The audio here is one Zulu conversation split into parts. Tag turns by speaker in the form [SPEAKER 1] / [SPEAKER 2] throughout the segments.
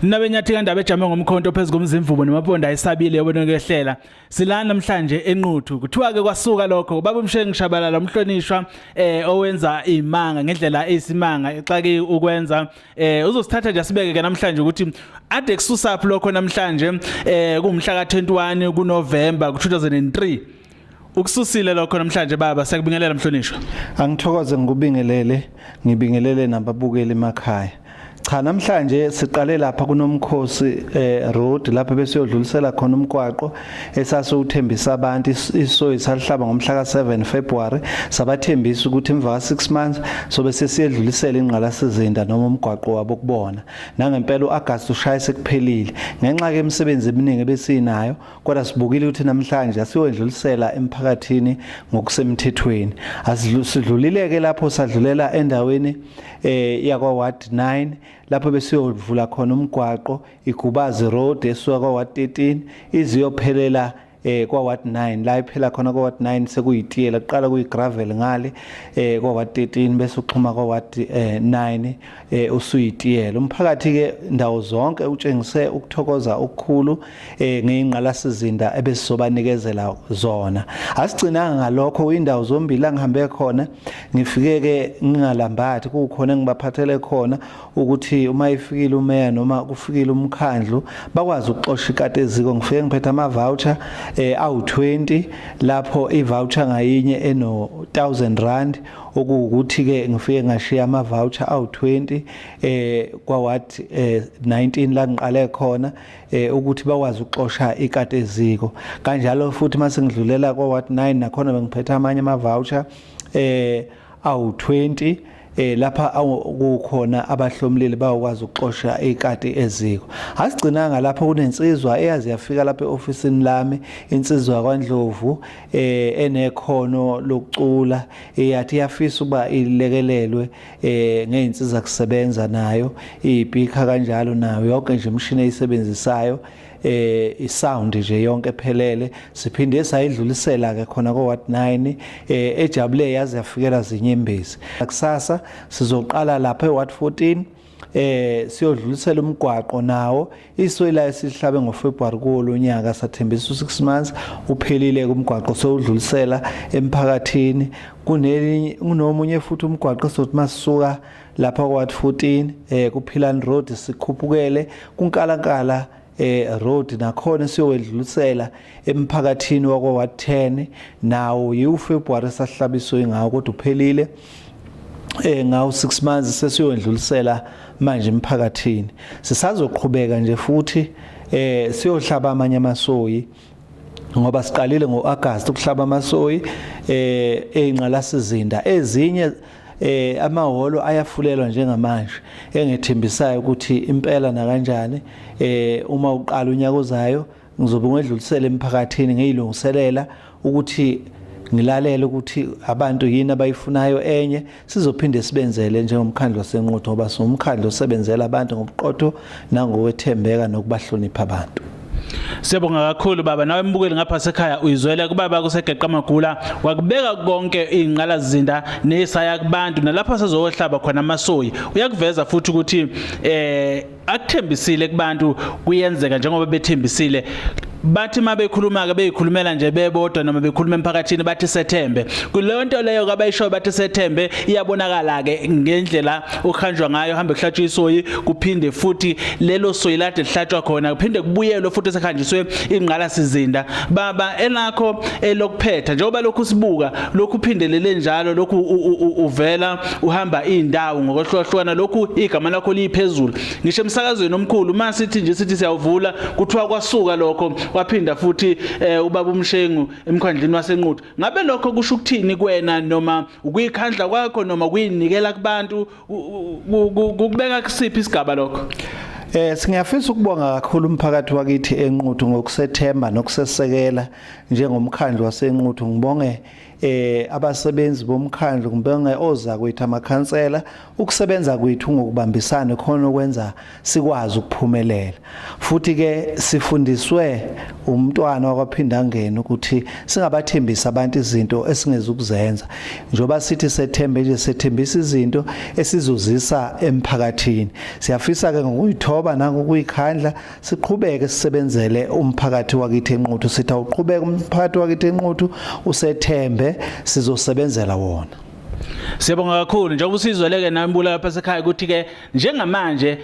[SPEAKER 1] Nabenyathi kandaba ejame ngomkhonto phezulu komzimvubo nemaponda ayisabile yabona kehlela. Silana namhlanje Nquthu. Kuthiwa ke kwasuka lokho baba umshengi Shabalala umhlonishwa owenza imanga ngendlela eyisimanga exake ukwenza uzosithatha nje sibeke ke namhlanje ukuthi ade kususaphi lokho namhlanje kumhla ka 21 kuNovember ku2003. Ukususile lokho namhlanje baba siyakubingelela mhlonishwa.
[SPEAKER 2] Angithokoze ngibingelele nababukeli emakhaya. Cha namhlanje siqale lapha kunomkhosi road lapha bese yodlulisela khona umgwaqo esasuthembisa abantu isoyi salihlaba ngomhla ka 7 February sabathembisa ukuthi emva ka 6 months sobe sesiyedlulisela ingqalasizinda noma umgwaqo wabo kubona nangempela uAugust ushaya sekuphelile ngenxa ke imisebenzi eminingi besinayo kodwa sibukile ukuthi namhlanje asiyodlulisela emphakathini ngokusemthethweni asidlulileke lapho sadlulela endaweni yakwa Ward 9 lapho besiyovula khona umgwaqo iGubazi Road esuka kwa Ward 13 iziyophelela kwa Ward 9 la iphela khona kwa Ward 9 sekuyitiyela kuqala kuyigravel ngale kwa Ward 13 bese uxhuma kwa Ward 9 usuyitiyela umphakathi ke ndawo zonke utshengise ukuthokoza okukhulu ngeinqalasizinda ebesisobanikezela zona asigcinanga ngalokho indawo zombili angihambe khona ngifike ke ngingalambathi kukhona engibaphathele khona ukuthi uma ifikile umeya noma kufikile umkhandlu bakwazi ukuxosha ikati eziko ngifike ngiphethe ama voucher awu20 lapho ivoucher ngayinye eno 1000 rand okuwukuthi ke ngifike ngashiya ama voucher awu20 kwa Ward 19 la ngiqale khona ukuthi bakwazi ukuxosha ikati eziko kanjalo futhi mase ngidlulela kwa Ward 9 nakhona bengiphethe amanye ama voucher awu20 lapha kukhona abahlomlile bayokwazi ukuxosha ikati eziko asigcinanga lapho kunensizwa eyazi yafika lapha eofisini lami insizwa kwaNdlovu enekhono lokucula eyathi yafisa ukuba ilekelelwe ngeinsiza kusebenza nayo iphika kanjalo nayo yonke nje imshini eyisebenzisayo isound nje yonke ephelele siphinde sayidlulisela ke khona kwa Ward 9 ejabule yazi yafikela zinyembezi kusasa sizoqala lapha eWard 14 siyodlulisela umgwaqo nawo isoyila esihlabe ngoFebruary kolonyaka sathembisa u6 months uphelile kumgwaqo sowudlulisela emphakathini kunomunye futhi umgwaqo sothi masisuka lapha kwaWard 14 kuPhilani Road sikhuphukele kuNkalankala road nakhona siyowedlulisela emphakathini wakwa Ward 10 nawo yiFebruary sahlabiso ingawo kodwa uphelile ngawo 6 months sesiyodlulisela manje emphakathini sisazoqhubeka nje futhi siyohlaba amanye amasoyi ngoba siqalile ngoAugust ukuhlaba amasoyi einqalasizinda ezinye amahholo ayafulelwa njengamanje engethembisayo ukuthi impela na kanjani uma uqala unyaka ozayo ngizobe ngedlulisela emphakathini ngiyilungiselela ukuthi ngilalele ukuthi abantu yini abayifunayo enye sizophinde sibenzele njengomkhandlo waseNquthu ngoba somkhandlo osebenzela abantu ngobuqotho nangokwethembeka nokubahlonipha abantu.
[SPEAKER 1] Siyabonga kakhulu baba nawe mbukeli ngapha sekhaya uyizwele kubaba kusegeqa amagula wakubeka konke ingqalazinda nesaya kubantu nalapha sezohlaba khona amasoyi uyakuveza futhi ukuthi akuthembisile kubantu kuyenzeka njengoba bethembisile bathi mabekhuluma ke beyikhulumela nje bebodwa noma bekhuluma emphakathini bathi sethembe kuleyo nto leyo kabayisho bathi sethembe iyabonakala ke ngendlela okuhanjwa ngayo hambe kuhlatshwa isoyi kuphinde futhi lelo soyi lade lihlatshwa khona kuphinde kubuyelwe futhi sekhanjiswe ingqala sizinda baba elakho elokuphetha njengoba lokhu sibuka lokhu phindelele njalo lokhu uvela uhamba indawo ngokuhlohlwana lokhu igama lakho liphezulu ngisho emsakazweni omkhulu masithi nje sithi siyavula kuthiwa kwasuka lokho waphinda futhi ubaba umshengu emkhandleni waseNquthu ngabe lokho kusho ukuthini kuwena noma ukuyikhandla kwakho noma kuyinikela kubantu ukubeka kusiphi isigaba lokho
[SPEAKER 2] Singiyafisa ukubonga kakhulu umphakathi wakithi eNquthu ngokusethemba nokusesekela njengomkhandlu waseNquthu ngibonge abasebenzi bomkhandlu ngibonge oza kwethu amakhansela ukusebenza kwethu ngokubambisana khona ukwenza sikwazi ukuphumelela futhi ke sifundiswe umntwana wakaphinda ngene ukuthi singabathembisa abantu izinto esingezukuzenza njoba sithi sethembe nje sethembisa izinto esizozisa emphakathini siyafisa ke ngokuyithoba njengoba nangu kuyikhandla siqhubeke sisebenzele umphakathi wakithi eNquthu sithi awuqhubeke umphakathi wakithi eNquthu usethembe sizosebenzela wona.
[SPEAKER 1] Siyabonga kakhulu njengoba usizweleke nambula lapha sekhaya ukuthi ke njengamanje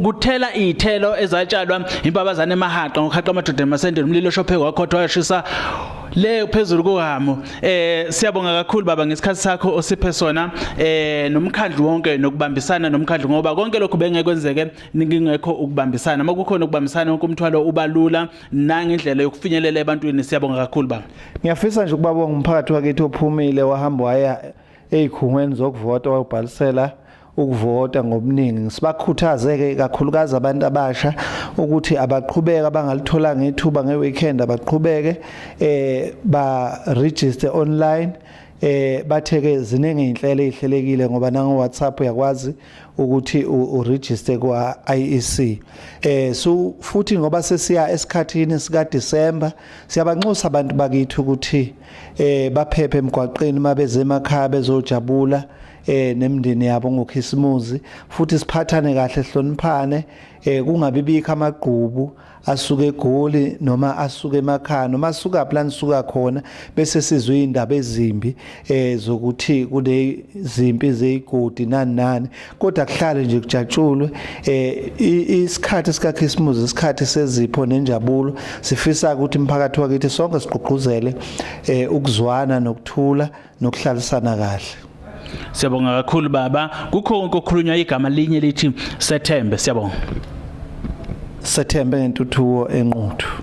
[SPEAKER 1] kuthela izithelo ezatshalwa impabazana emahaqa ngokuhaqa amadoda emasendeni umlilo shophe wakhothwa washisa le phezulu kohamu. Siyabonga kakhulu baba ngesikhathi sakho osiphe sona nomkhandlu wonke nokubambisana nomkhandlu ngoba konke lokhu bengekwenzeke ngingekho ukubambisana makukhona ukubambisana wonke umthwalo ubalula nangendlela yokufinyelela ebantwini. Siyabonga kakhulu baba.
[SPEAKER 2] Ngiyafisa nje ukubabonga umphakathi wakithi ophumile wahamba waya ezikhungweni zokuvota wabhalisela ukuvota ngobuningi. Sibakhuthaze-ke kakhulukazi abantu abasha ukuthi abaqhubeke abangalitholanga ithuba ngeweekend abaqhubeke ba-register online. Bathe-ke ziningi iy'nhlelo ey'hlelekile ngoba nango-WhatsApp uyakwazi ukuthi uregister kwa-IEC. So futhi ngoba sesiya esikhathini sika-December siyabanxusa abantu bakithi ukuthi baphephe emgwaqeni mabeze emakhaya bezojabula nemndeni yabo ngokhisimuzi futhi siphathane kahle sihloniphane kungabi bikho amagqubu asuke eGoli noma asuke emakhaya noma asuka plan suka khona bese sizwe indaba ezimbi zokuthi kule zimpi zeyigodi nani kodwa kuhlale nje kujatshulwe isikhathi sika Christmas isikhathi sezipho nenjabulo sifisa ukuthi umphakathi wakithi sonke sigqugquzele ukuzwana nokuthula nokuhlalisana kahle.
[SPEAKER 1] Siyabonga kakhulu baba. Kukho ukukhulunywa igama linye lithi sethembe. Siyabonga.
[SPEAKER 2] Sethembe ngentuthuko eNquthu.